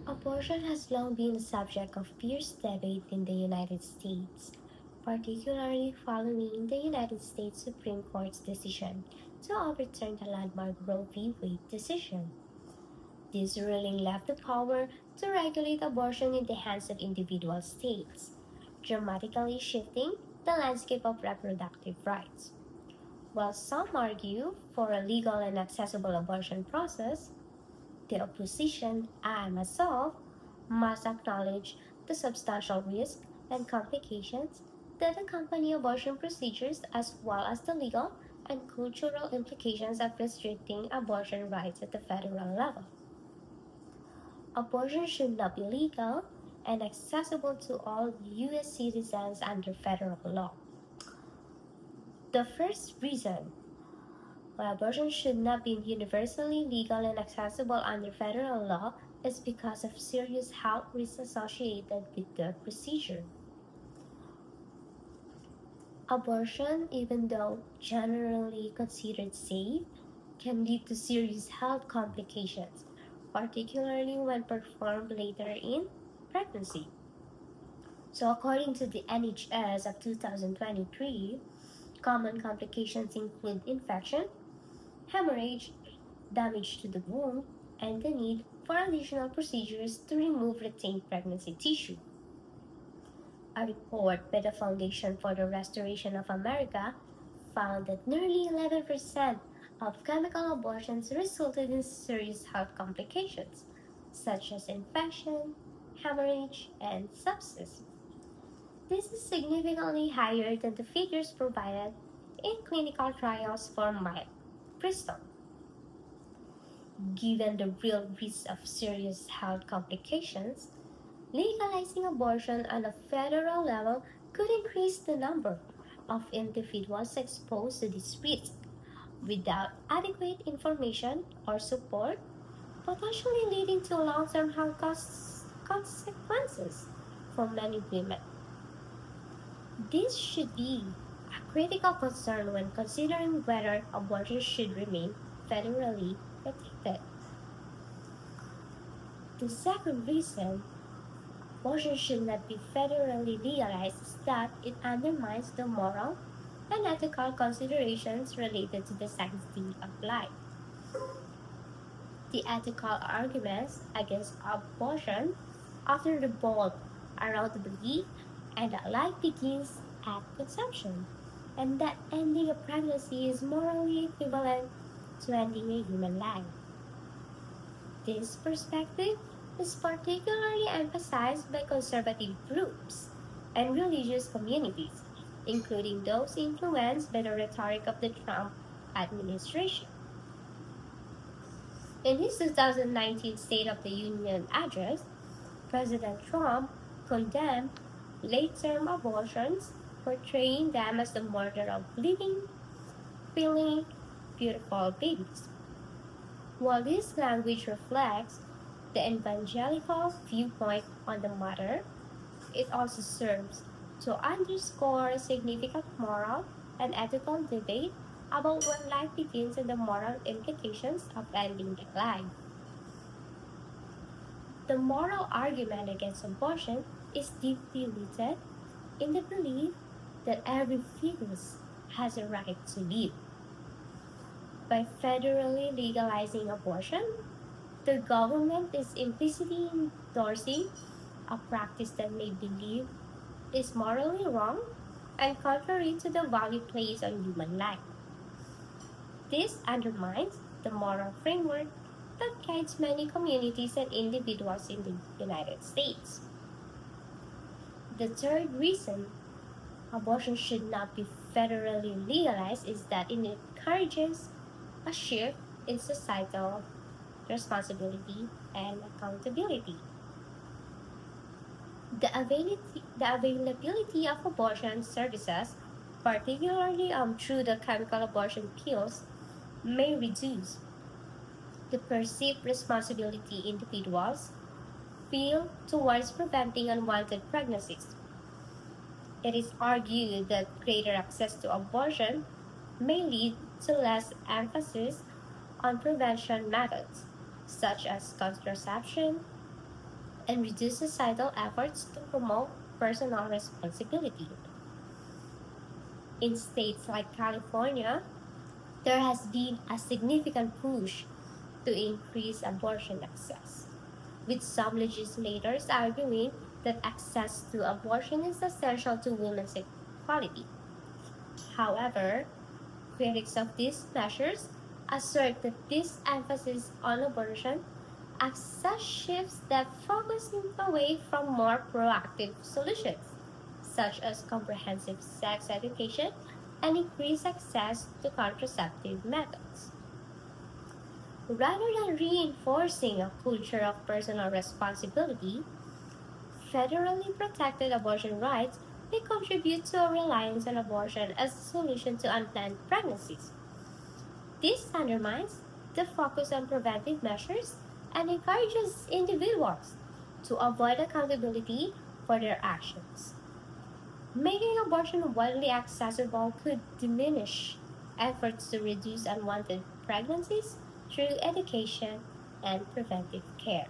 Abortion has long been the subject of fierce debate in the United States, particularly following the United States Supreme Court's decision to overturn the landmark Roe v. Wade decision. This ruling left the power to regulate abortion in the hands of individual states, dramatically shifting the landscape of reproductive rights. While some argue for a legal and accessible abortion process, the opposition and myself must acknowledge the substantial risk and complications that accompany abortion procedures as well as the legal and cultural implications of restricting abortion rights at the federal level. Abortion should not be legal and accessible to all U.S. citizens under federal law. The first reason why abortion should not be universally legal and accessible under federal law is because of serious health risks associated with the procedure. Abortion, even though generally considered safe, can lead to serious health complications, particularly when performed later in pregnancy. So, according to the NHS of 2023, common complications include infection, hemorrhage, damage to the womb, and the need for additional procedures to remove retained pregnancy tissue. A report by the Foundation for the Restoration of America found that nearly 11% of chemical abortions resulted in serious health complications, such as infection, hemorrhage, and sepsis. This is significantly higher than the figures provided in clinical trials for Bristol. Given the real risk of serious health complications, legalizing abortion on a federal level could increase the number of individuals exposed to this risk without adequate information or support, potentially leading to long-term health consequences for many women. This should be a critical concern when considering whether abortion should remain federally protected. The second reason abortion should not be federally legalized is that it undermines the moral and ethical considerations related to the sanctity of life. The ethical arguments against abortion often revolve around the belief and that life begins at conception, and that ending a pregnancy is morally equivalent to ending a human life. This perspective is particularly emphasized by conservative groups and religious communities, including those influenced by the rhetoric of the Trump administration. In his 2019 State of the Union address, President Trump condemned late-term abortions, portraying them as the murder of living, feeling, beautiful babies. While this language reflects the evangelical viewpoint on the matter, it also serves to underscore a significant moral and ethical debate about when life begins and the moral implications of ending the life. The moral argument against abortion is deeply rooted in the belief that every fetus has a right to live. By federally legalizing abortion, the government is implicitly endorsing a practice that may believe is morally wrong and contrary to the value placed on human life. This undermines the moral framework that guides many communities and individuals in the United States. The third reason abortion should not be federally legalized is that it encourages a shift in societal responsibility and accountability. The availability of abortion services, particularly through the chemical abortion pills, may reduce the perceived responsibility individuals feel towards preventing unwanted pregnancies. It is argued that greater access to abortion may lead to less emphasis on prevention methods, such as contraception, and reduce societal efforts to promote personal responsibility. In states like California, there has been a significant push to increase abortion access, with some legislators arguing that access to abortion is essential to women's equality. However, critics of these measures assert that this emphasis on abortion access shifts that focus away from more proactive solutions, such as comprehensive sex education and increased access to contraceptive methods. Rather than reinforcing a culture of personal responsibility, federally protected abortion rights may contribute to a reliance on abortion as a solution to unplanned pregnancies. This undermines the focus on preventive measures and encourages individuals to avoid accountability for their actions. Making abortion widely accessible could diminish efforts to reduce unwanted pregnancies through education and preventive care.